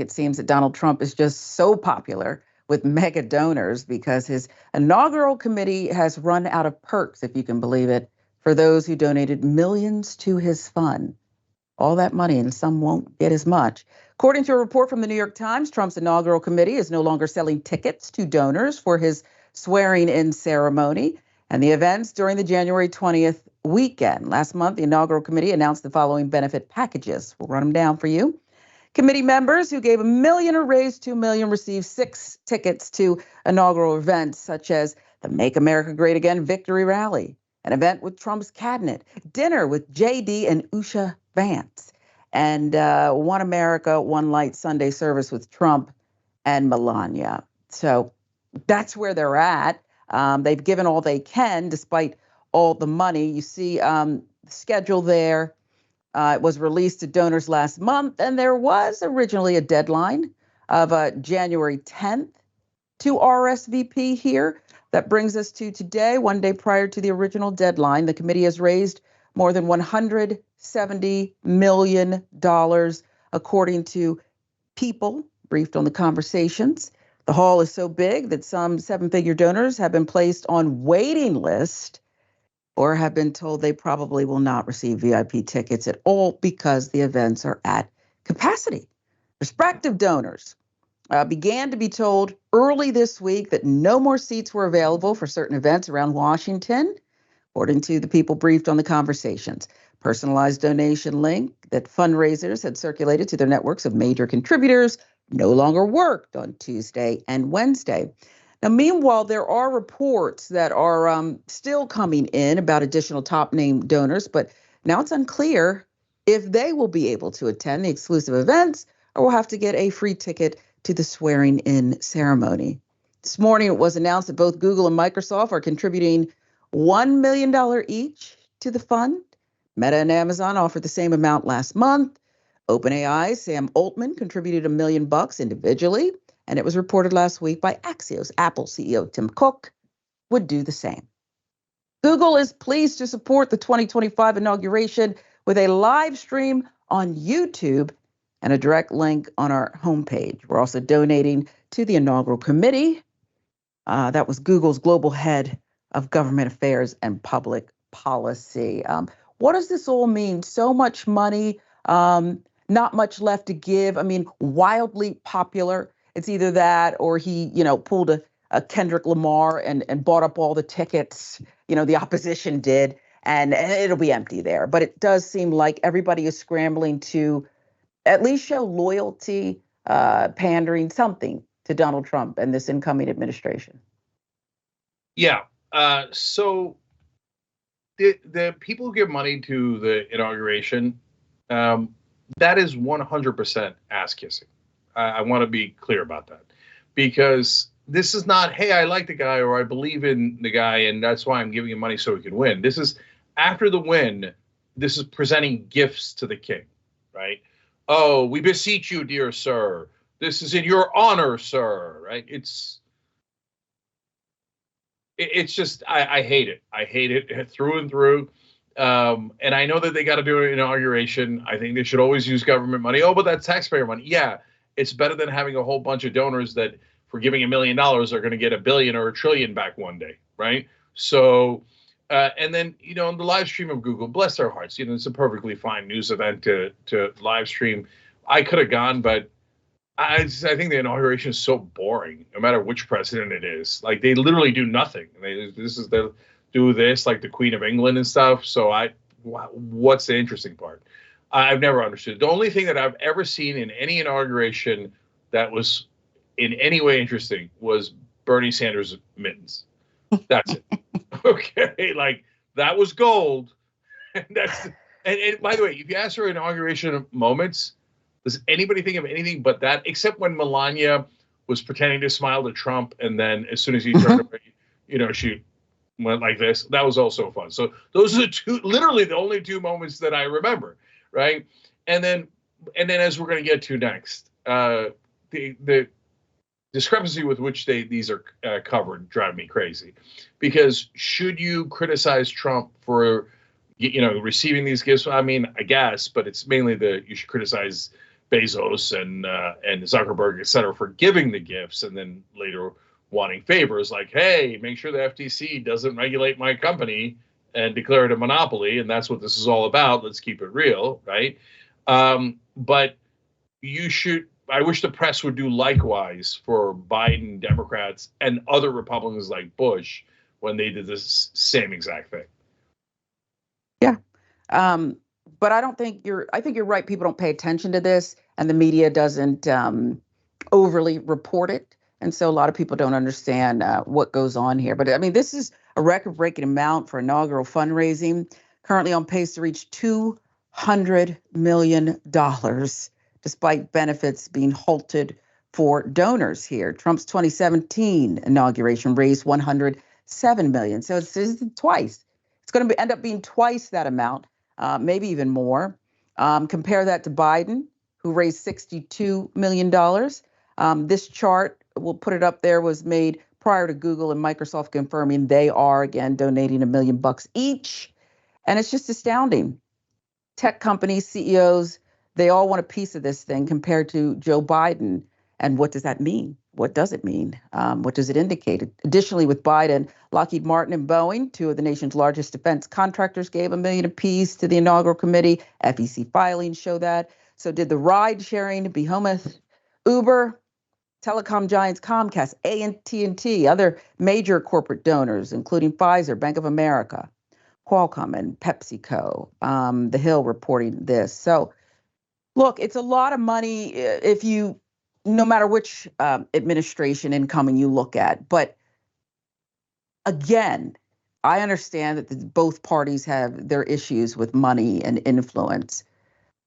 It seems that Donald Trump is just so popular with mega donors because his inaugural committee has run out of perks, if you can believe it, for those who donated millions to his fund. All that money, and some won't get as much. According to a report from the New York Times, Trump's inaugural committee is no longer selling tickets to donors for his swearing-in ceremony and the events during the January 20th weekend. Last month, the inaugural committee announced the following benefit packages. We'll run them down for you. Committee members who gave $1 million or raised $2 million received 6 tickets to inaugural events such as the Make America Great Again Victory Rally, an event with Trump's cabinet, dinner with JD and Usha Vance, and One America, One Light Sunday service with Trump and Melania. So that's where they're at. They've given all they can despite all the money. You see the schedule there. It was released to donors last month, and there was originally a deadline of January 10th to RSVP here. That brings us to today, one day prior to the original deadline. The committee has raised more than $170 million, according to people briefed on the conversations. The haul is so big that some 7-figure donors have been placed on waiting list or have been told they probably will not receive VIP tickets at all because the events are at capacity. Prospective donors began to be told early this week that no more seats were available for certain events around Washington, according to the people briefed on the conversations. Personalized donation link that fundraisers had circulated to their networks of major contributors no longer worked on Tuesday and Wednesday. Now, meanwhile, there are reports that are still coming in about additional top-name donors, but now it's unclear if they will be able to attend the exclusive events or will have to get a free ticket to the swearing-in ceremony. This morning, it was announced that both Google and Microsoft are contributing $1 million each to the fund. Meta and Amazon offered the same amount last month. OpenAI's Sam Altman contributed $1 million individually, and it was reported last week by Axios Apple CEO Tim Cook would do the same. Google is pleased to support the 2025 inauguration with a live stream on YouTube and a direct link on our homepage. We're also donating to the inaugural committee. That was Google's global head of government affairs and public policy. What does this all mean? So much money, not much left to give. I mean, wildly popular. It's either that or he, pulled a Kendrick Lamar and bought up all the tickets, the opposition did, and it'll be empty there. But it does seem like everybody is scrambling to at least show loyalty, pandering something to Donald Trump and this incoming administration. Yeah. So the people who give money to the inauguration, that is 100% ass kissing. I want to be clear about that, because this is not, hey, I like the guy or I believe in the guy and that's why I'm giving him money so he can win. This is after the win. This is presenting gifts to the king, right? Oh, we beseech you, dear sir. This is in your honor, sir, right? It's just, I hate it. I hate it through and through. And I know that they got to do an inauguration. I think they should always use government money. Oh, but that's taxpayer money. Yeah, it's better than having a whole bunch of donors that for giving $1 million are going to get $1 billion or $1 trillion back one day, right? So, and then, on the live stream of Google, bless their hearts, it's a perfectly fine news event to live stream. I could have gone, but I think the inauguration is so boring, no matter which president it is. Like, they literally do nothing. They do this, like the Queen of England and stuff. So what's the interesting part? I've never understood. The only thing that I've ever seen in any inauguration that was in any way interesting was Bernie Sanders' mittens. That's it. Okay, like that was gold. And by the way, if you ask for inauguration moments, does anybody think of anything but that? Except when Melania was pretending to smile to Trump, and then as soon as he turned away, she went like this. That was also fun. So those are literally the only 2 moments that I remember, right? And then as we're going to get to next, the discrepancy with which these are covered drive me crazy, because should you criticize Trump for receiving these gifts? I mean, I guess, but it's mainly you should criticize Bezos and Zuckerberg, et cetera, for giving the gifts and then later wanting favors like, hey, make sure the FTC doesn't regulate my company and declare it a monopoly. And that's what this is all about. Let's keep it real, right? But I wish the press would do likewise for Biden, Democrats, and other Republicans like Bush when they did this same exact thing. Yeah. But I think you're right. People don't pay attention to this, and the media doesn't overly report it. And so a lot of people don't understand what goes on here. But I mean, this is a record-breaking amount for inaugural fundraising, currently on pace to reach $200 million, despite benefits being halted for donors here. Trump's 2017 inauguration raised $107 million. So it's twice. It's going to end up being twice that amount, maybe even more. Compare that to Biden, who raised $62 million. This chart, we'll put it up there, was made prior to Google and Microsoft confirming they are, again, donating $1 million each. And it's just astounding. Tech companies, CEOs, they all want a piece of this thing compared to Joe Biden. And what does that mean? What does it mean? What does it indicate? Additionally, with Biden, Lockheed Martin and Boeing, two of the nation's largest defense contractors, gave $1 million apiece to the inaugural committee. FEC filings show that. So did the ride-sharing behemoth Uber, telecom giants Comcast, AT&T, other major corporate donors, including Pfizer, Bank of America, Qualcomm, and PepsiCo. The Hill reporting this. So, look, it's a lot of money no matter which administration incoming you look at. But again, I understand that both parties have their issues with money and influence.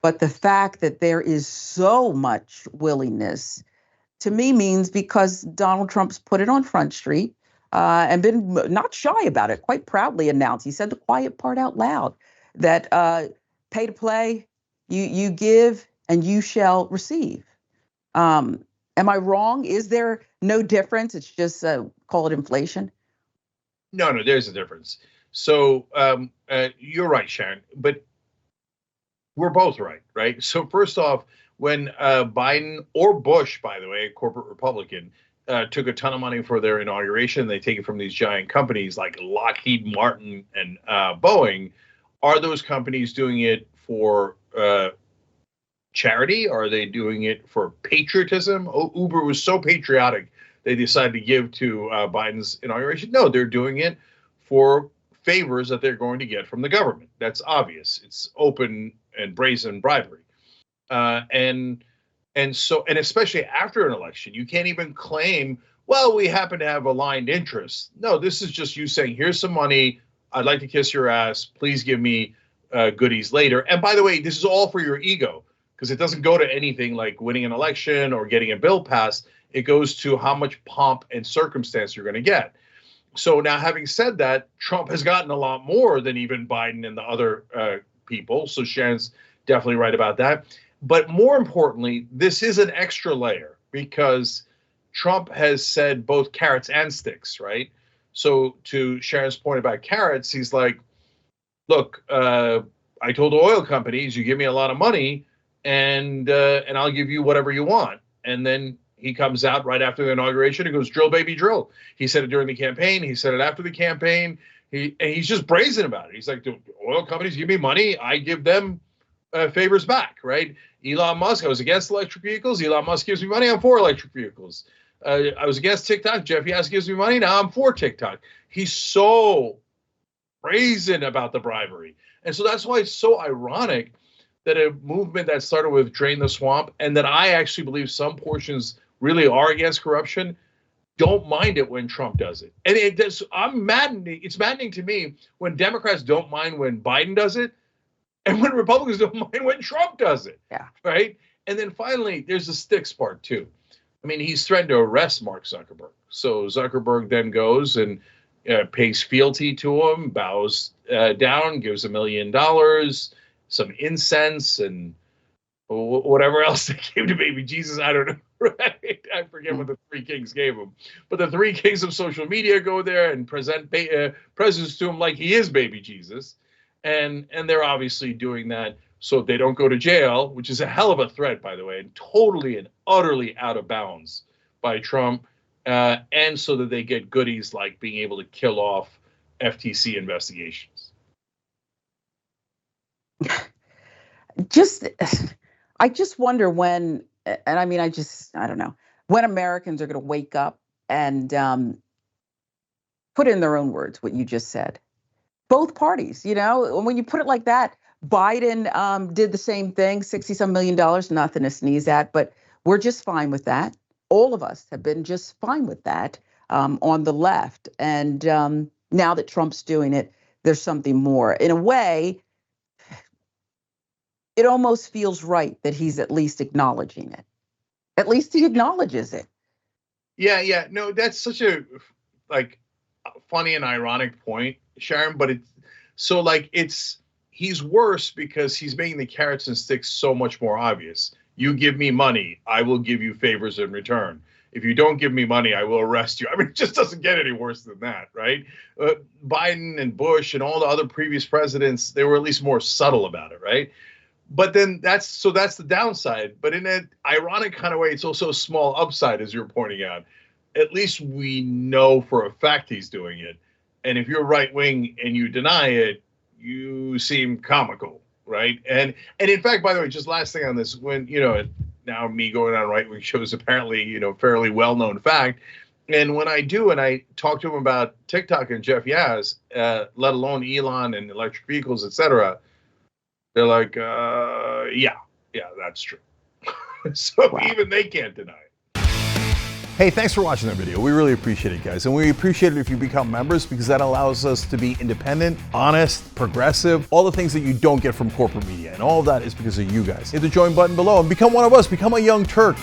But the fact that there is so much willingness, to me, means because Donald Trump's put it on Front Street and been not shy about it, quite proudly announced. He said the quiet part out loud, that pay to play, you give and you shall receive. Am I wrong? Is there no difference? It's just call it inflation. No, there's a difference. So you're right, Sharon, but we're both right? So first off, when Biden or Bush, by the way, a corporate Republican, took a ton of money for their inauguration, they take it from these giant companies like Lockheed Martin and Boeing. Are those companies doing it for charity? Are they doing it for patriotism? Uber was so patriotic they decided to give to Biden's inauguration. No, they're doing it for favors that they're going to get from the government. That's obvious. It's open and brazen bribery. And especially after an election, you can't even claim, well, we happen to have aligned interests. No, this is just you saying, here's some money. I'd like to kiss your ass. Please give me goodies later. And by the way, this is all for your ego, because it doesn't go to anything like winning an election or getting a bill passed. It goes to how much pomp and circumstance you're going to get. So now, having said that, Trump has gotten a lot more than even Biden and the other people. So Sharon's definitely right about that. But more importantly, this is an extra layer because Trump has said both carrots and sticks, right? So to Sharon's point about carrots, he's like, look, I told the oil companies, you give me a lot of money and I'll give you whatever you want. And then he comes out right after the inauguration and goes, drill, baby, drill. He said it during the campaign. He said it after the campaign. He's just brazen about it. He's like, the oil companies give me money. I give them favors back, right? Elon Musk, I was against electric vehicles. Elon Musk gives me money. I'm for electric vehicles. I was against TikTok. Jeff Yass gives me money. Now I'm for TikTok. He's so brazen about the bribery. And so that's why it's so ironic that a movement that started with Drain the Swamp, and that I actually believe some portions really are against corruption, don't mind it when Trump does it. And it's maddening to me when Democrats don't mind when Biden does it, and when Republicans don't mind when Trump does it. Yeah. Right? And then finally, there's the sticks part too. I mean, he's threatened to arrest Mark Zuckerberg. So Zuckerberg then goes and pays fealty to him, bows down, gives $1 million, some incense, and whatever else they gave to baby Jesus. I don't know. Right? I forget what the three kings gave him. But the three kings of social media go there and present presents to him like he is baby Jesus. And they're obviously doing that so they don't go to jail, which is a hell of a threat, by the way, and totally and utterly out of bounds by Trump, and so that they get goodies like being able to kill off FTC investigations. I just wonder when, and I mean, I don't know, when Americans are going to wake up and put in their own words what you just said. Both parties, when you put it like that, Biden did the same thing, $60-some million, nothing to sneeze at, but we're just fine with that. All of us have been just fine with that on the left. And now that Trump's doing it, there's something more. In a way, it almost feels right that he's at least acknowledging it. At least he acknowledges it. Yeah. No, that's such a funny and ironic point, Sharon. But he's worse because he's making the carrots and sticks so much more obvious. You give me money, I will give you favors in return. If you don't give me money, I will arrest you. I mean, it just doesn't get any worse than that, right? Biden and Bush and all the other previous presidents, they were at least more subtle about it, right? But then that's the downside. But in an ironic kind of way, it's also a small upside, as you're pointing out. At least we know for a fact he's doing it. And if you're right wing and you deny it, you seem comical, right? And in fact, by the way, just last thing on this, when now me going on right wing shows apparently fairly well known fact. And when I do, and I talk to him about TikTok and Jeff Yaz, let alone Elon and electric vehicles, etc., they're like, yeah, that's true. So wow. Even they can't deny it. Hey, thanks for watching that video. We really appreciate it, guys. And we appreciate it if you become members, because that allows us to be independent, honest, progressive, all the things that you don't get from corporate media. And all of that is because of you guys. Hit the join button below and become one of us. Become a Young Turk.